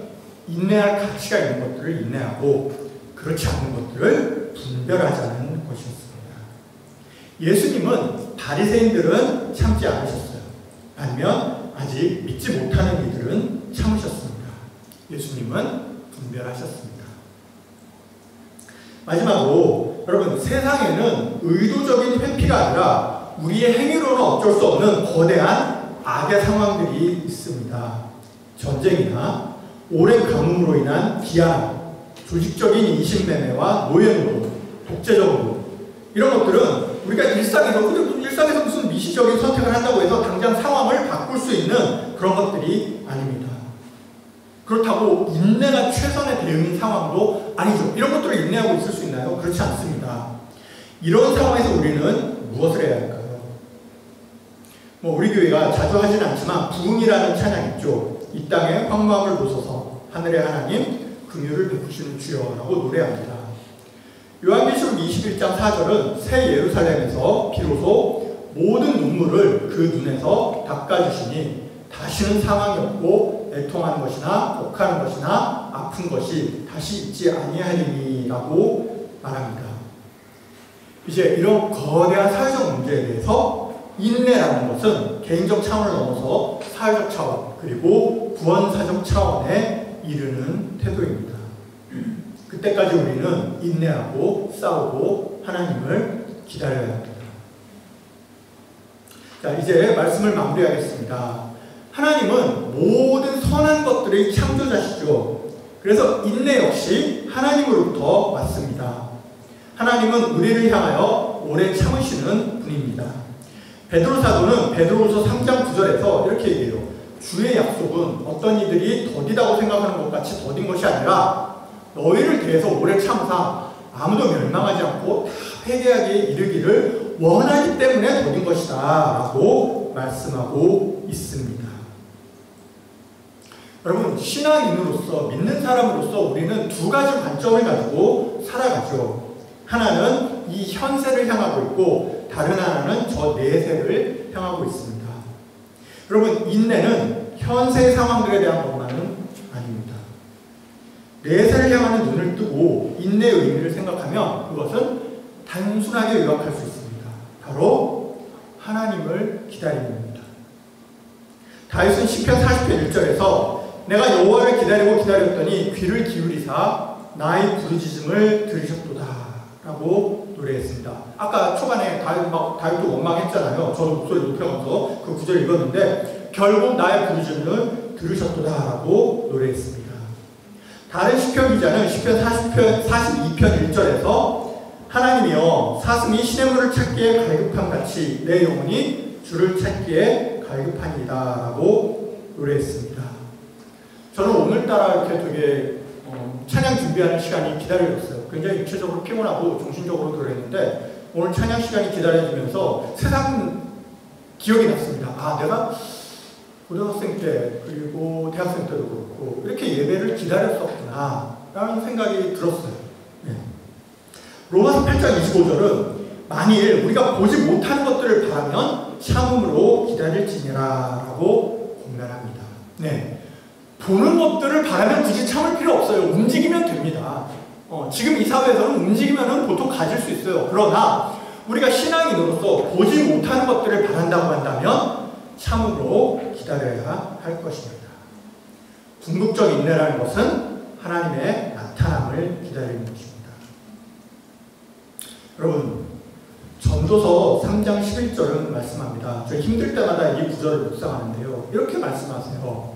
인내할 가치가 있는 것들을 인내하고 그렇지 않은 것들을 분별하자는 것이었습니다. 예수님은 바리새인들은 참지 않으셨어요. 아니면 아직 믿지 못하는 이들은 참으셨습니다. 예수님은 분별하셨습니다. 마지막으로 여러분, 세상에는 의도적인 회피가 아니라 우리의 행위로는 어쩔 수 없는 거대한 악의 상황들이 있습니다. 전쟁이나 오랜 가뭄으로 인한 기한, 조직적인 인신매매와 노예노동, 독재적으로 이런 것들은 우리가 일상에서 무슨 미시적인 선택을 한다고 해서 당장 상황을 바꿀 수 있는 그런 것들이 아닙니다. 그렇다고 인내가 최선의 대응인 상황도 아니죠. 이런 것들을 인내하고 있을 수 있나요? 그렇지 않습니다. 이런 상황에서 우리는 무엇을 해야 할까요? 우리 교회가 자주 하진 않지만 부흥이라는 찬양 있죠. 이 땅에 황무함을 보소서 하늘의 하나님 긍휼을 베푸시는 주여라고 노래합니다. 요한계시록 21장 4절은 새 예루살렘에서 비로소 모든 눈물을 그 눈에서 닦아주시니 다시는 사망이 없고 애통하는 것이나 곡하는 것이나 아픈 것이 다시 있지 아니하리니라고 말합니다. 이제 이런 거대한 사회적 문제에 대해서 인내라는 것은 개인적 차원을 넘어서 사회적 차원 그리고 구원사적 차원에 이르는 태도입니다. 그때까지 우리는 인내하고 싸우고 하나님을 기다려야 합니다. 자, 이제 말씀을 마무리하겠습니다. 하나님은 모든 선한 것들의 창조자시죠. 그래서 인내 역시 하나님으로부터 왔습니다. 하나님은 우리를 향하여 오래 참으시는 분입니다. 베드로 사도는 베드로후서 3장 9절에서 이렇게 얘기해요. 주의 약속은 어떤 이들이 더디다고 생각하는 것 같이 더딘 것이 아니라 너희를 대해서 오래 참으사 아무도 멸망하지 않고 다 회개하기에 이르기를 원하기 때문에 더딘 것이다 라고 말씀하고 있습니다. 여러분, 신앙인으로서 믿는 사람으로서 우리는 두 가지 관점을 가지고 살아가죠. 하나는 이 현세를 향하고 있고 다른 하나는 저 내세를 향하고 있습니다. 여러분, 인내는 현세 상황들에 대한 것만은 아닙니다. 내세를 향하는 눈을 뜨고 인내의 의미를 생각하면 그것은 단순하게 요약할 수 있습니다. 바로 하나님을 기다리는 겁니다. 다윗은 시편 40편 1절에서 내가 여호와를 기다리고 기다렸더니 귀를 기울이사 나의 부르짖음을 들으셨도다 라고 노래했습니다. 아까 초반에 다윗도 원망했잖아요. 저도 목소리 높여가면서 그 구절 읽었는데 결국 나의 부르짖음을 들으셨도다 라고 노래했습니다. 다른 시편 기자는 시편 42편 1절에서 하나님이여 사슴이 시냇물을 찾기에 갈급함같이 내 영혼이 주를 찾기에 갈급하니이다 라고 노래했습니다. 저는 오늘따라 이렇게 되게 찬양 준비하는 시간이 기다려졌어요. 굉장히 육체적으로 피곤하고 정신적으로 그랬는데 오늘 찬양 시간이 기다려지면서 세상 기억이 났습니다. 아, 내가 고등학생 때 그리고 대학생 때도 그렇고 이렇게 예배를 기다렸었구나 라는 생각이 들었어요. 네. 로마서 8장 25절은 만일 우리가 보지 못하는 것들을 바라면 참음으로 기다릴지니라 라고 공면합니다. 네. 보는 것들을 바라면 굳이 참을 필요 없어요. 움직이면 됩니다. 지금 이 사회에서는 움직이면 보통 가질 수 있어요. 그러나 우리가 신앙인으로서 보지 못하는 것들을 바란다고 한다면 참음으로 기다려야 할 것입니다. 궁극적 인내라는 것은 하나님의 나타남을 기다리는 것입니다. 여러분, 전도서 3장 11절은 말씀합니다. 저 힘들 때마다 이 구절을 묵상하는데요. 이렇게 말씀하세요.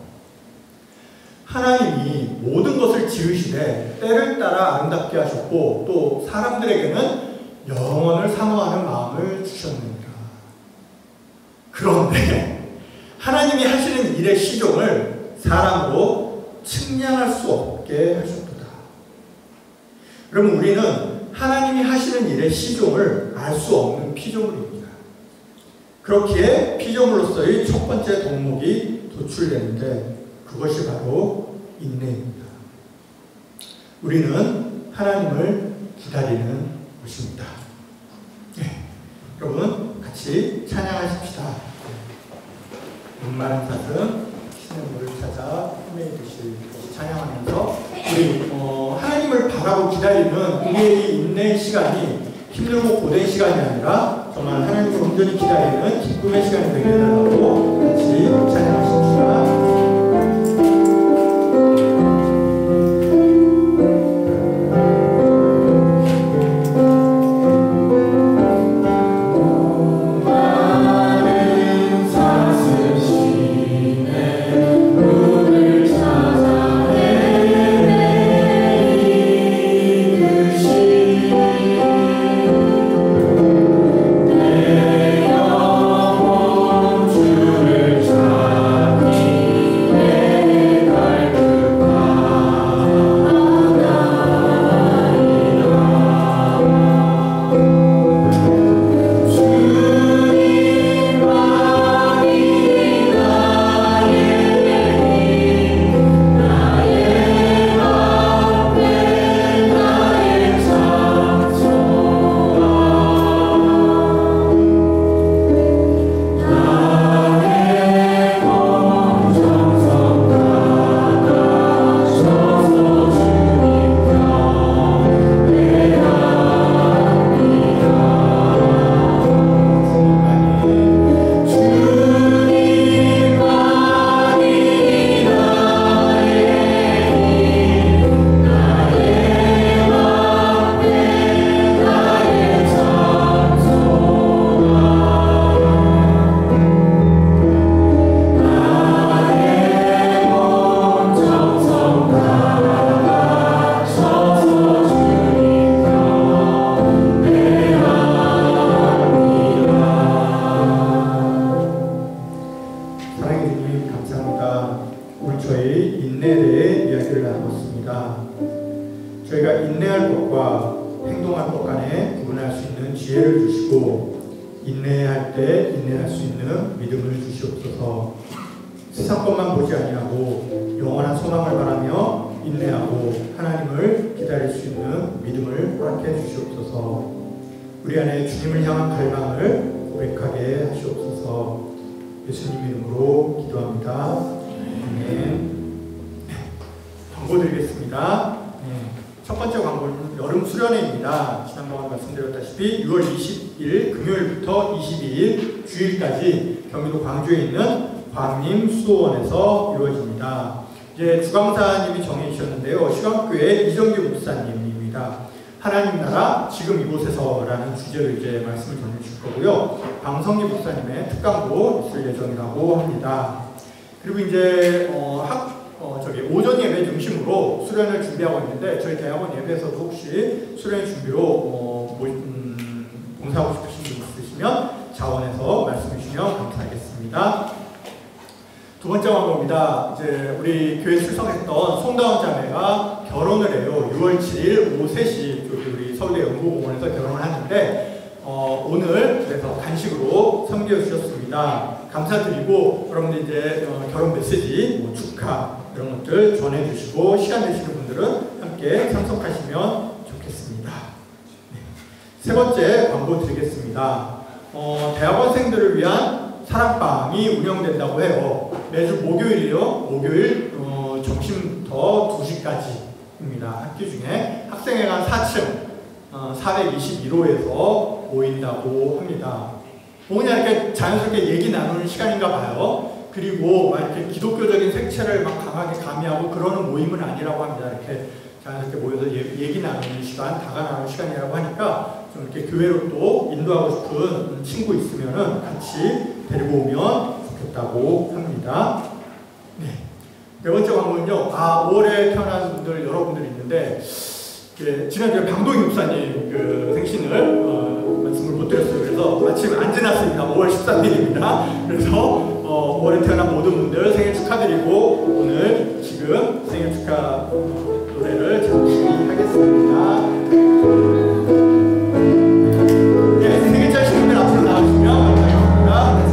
하나님이 모든 것을 지으시되 때를 따라 아름답게 하셨고 또 사람들에게는 영원을 사모하는 마음을 주셨느니라. 그런데 하나님이 하시는 일의 시종을 사람으로 측량할 수 없게 하셨도다. 여러분, 우리는 하나님이 하시는 일의 시종을 알 수 없는 피조물입니다. 그렇기에 피조물로서의 첫 번째 덕목이 도출되는데 그것이 바로 인내입니다. 우리는 하나님을 기다리는 것입니다. 네. 여러분, 같이 찬양하십시다. 목마른 사슴 시냇물을 찾아 헤매듯이 찬양하면서 우리 하나님을 바라고 기다리는 우리의 인내의 시간이 힘들고 고된 시간이 아니라 정말 하나님을 온전히 기다리는 기쁨의 시간이 되게 해달라고 같이 찬양하십시다. 예수님 이름으로 기도합니다. 아멘. 광고 드리겠습니다. 첫 번째 광고는 여름 수련회입니다. 지난번에 말씀드렸다시피 6월 20일 금요일부터 22일 주일까지 경기도 광주에 있는 광림 수도원에서 이루어집니다. 이제 주강사님이 정해 주셨는데요. 시간교회 이정규 목사님입니다. 하나님 나라 지금 이곳에서라는 주제로 이제 말씀을 전해주실 거고요. 방성리 목사님의 특강도 있을 예정이라고 합니다. 그리고 이제 오전 예배 중심으로 수련을 준비하고 있는데 저희 대학원 예배에서도 혹시 수련 준비로 봉사하고 싶으신 분 있으시면 자원해서 말씀해 주시면 감사하겠습니다. 두 번째 광고입니다. 이제 우리 교회 출석했던 송다운 자매가 결혼을 해요. 6월 7일 오후 3시 우리 서울대 연구공원에서 결혼을 하는데 오늘 그래서 간식으로 섬겨 주셨습니다. 감사드리고 여러분들 이제 결혼 메시지, 축하 이런 것들 전해주시고 시간 되시는 분들은 함께 참석하시면 좋겠습니다. 네. 세 번째 광고 드리겠습니다. 대학원생들을 위한 사랑방이 운영된다고 해요. 매주 목요일이요. 목요일 점심부터 2시까지입니다. 학교 중에 학생회관 4층 421호에서 모인다고 합니다. 그냥 이렇게 자연스럽게 얘기 나누는 시간인가 봐요. 그리고 막 이렇게 기독교적인 색채를 막 강하게 가미하고 그러는 모임은 아니라고 합니다. 이렇게 자연스럽게 모여서 얘기 나누는 시간, 다가 나누는 시간이라고 하니까 좀 이렇게 교회로 또 인도하고 싶은 친구 있으면은 같이 데리고 오면 좋겠다고 합니다. 네. 네 번째 광고는요. 5월에 태어난 분들 여러분들이 있는데 지난주에 방동희 목사님 그 생신을 말씀을 못 드렸어요. 그래서 마침 안 지났습니다. 5월 13일입니다. 그래서 5월에 태어난 모든 분들 생일 축하드리고 오늘 지금 생일 축하 노래를 잠시 하겠습니다. 네, 생일자 신분들 앞으로 나와주시면 감사하겠습니다.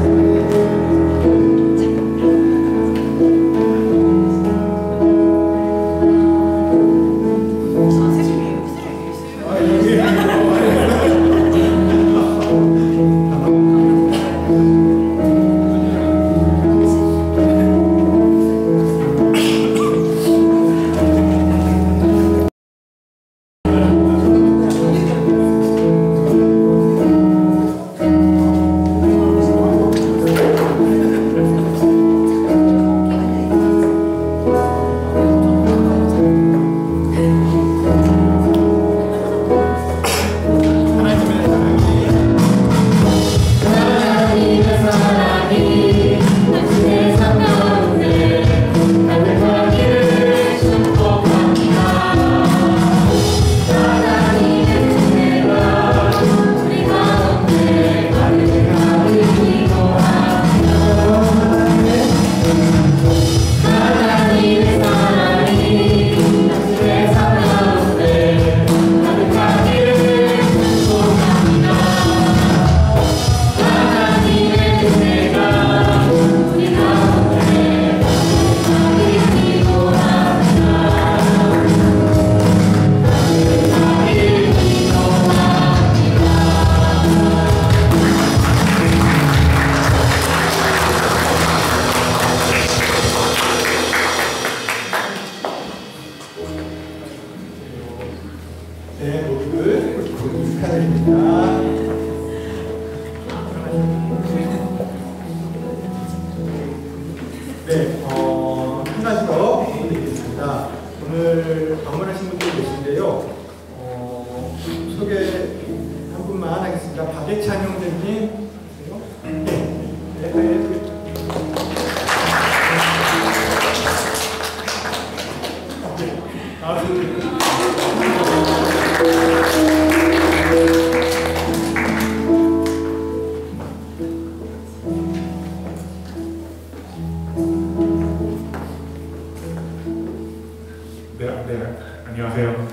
안녕하세요.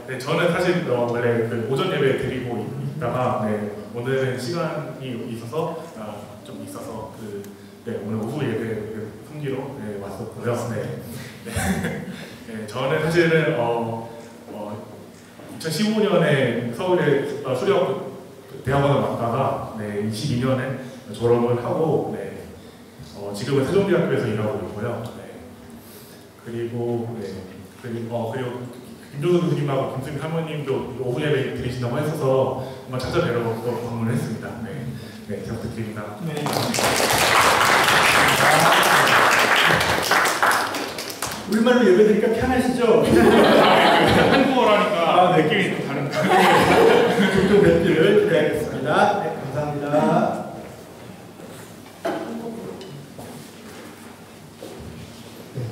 네, 저는 사실 원래 그 오전 예배 드리고 있다가 오늘은 시간이 있어서 좀 있어서 오늘 오후 예배 풍기로 왔었고요. 네, 저는 사실은 2015년에 서울에 수력 대학원을 왔다가 22년에 졸업을 하고 지금은 세종대학교에서 일하고 있고요. 그리고 김종수 교수님하고 김수민 사모님도 오후 예배 드리신다고 하셔서 한번 찾아뵈러 방문을 했습니다. 잘 부탁드립니다. 네. 우리말로 예배드리니까 편하시죠? 한국어라니까 느낌이 좀 다른가. 종종 뵙기를 기대하겠습니다. 네, 감사합니다.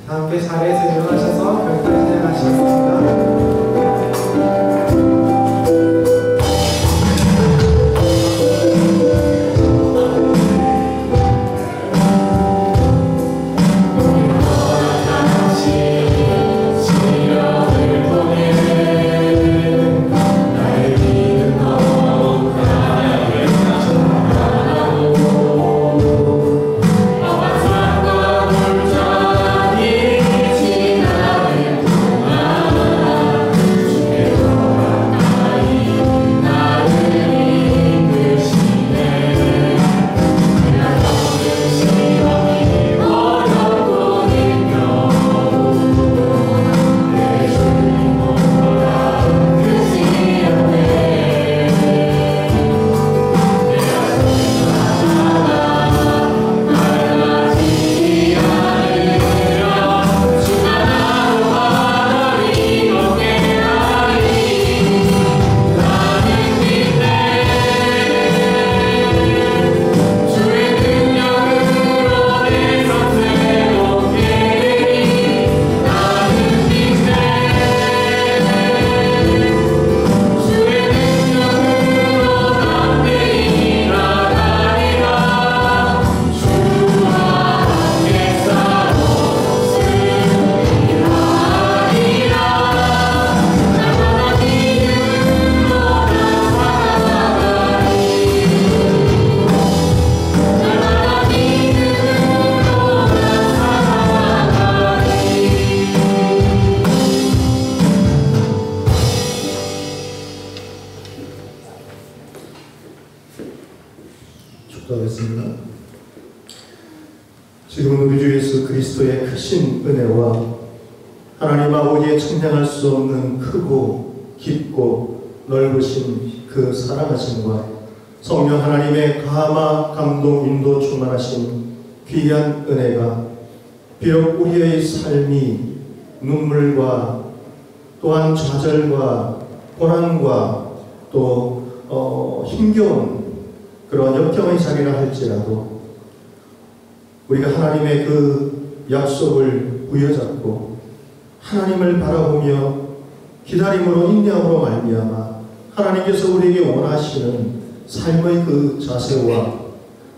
다 함께 자리에서 일어나셔서 별도를 진행하시겠습니다. 축도하겠습니다. 지금은 우리 주 예수 그리스도의 크신 은혜와 하나님 아버지의 측량할 수 없는 크고 깊고 넓으신 그 사랑하심과 성령 하나님의 감화, 감동, 인도 충만하신 귀한 은혜가 비록 우리의 삶이 눈물과 또한 좌절과 고난과 또 힘겨운 그런 역경의 자리라 할지라도 우리가 하나님의 그 약속을 부여잡고 하나님을 바라보며 기다림으로 인내함으로 말미암아 하나님께서 우리에게 원하시는 삶의 그 자세와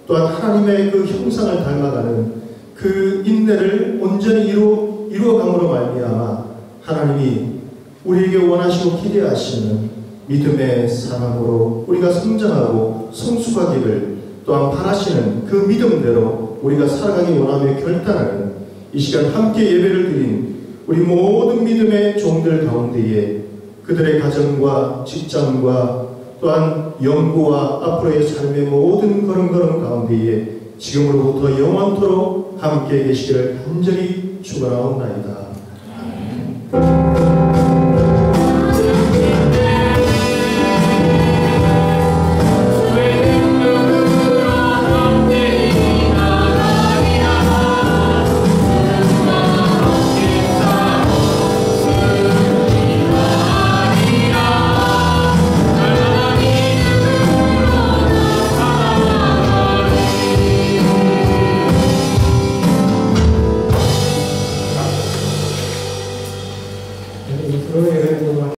또한 하나님의 그 형상을 닮아가는 그 인내를 온전히 이루어감으로 말미암아 하나님이 우리에게 원하시고 기대하시는 믿음의 사람으로 우리가 성장하고 성숙하기를 또한 바라시는 그 믿음대로 우리가 살아가기 원하며 결단하는 이 시간 함께 예배를 드린 우리 모든 믿음의 종들 가운데에 그들의 가정과 직장과 또한 연구와 앞으로의 삶의 모든 걸음걸음 가운데에 지금으로부터 영원토록 함께 계시기를 간절히 축원하옵나이다.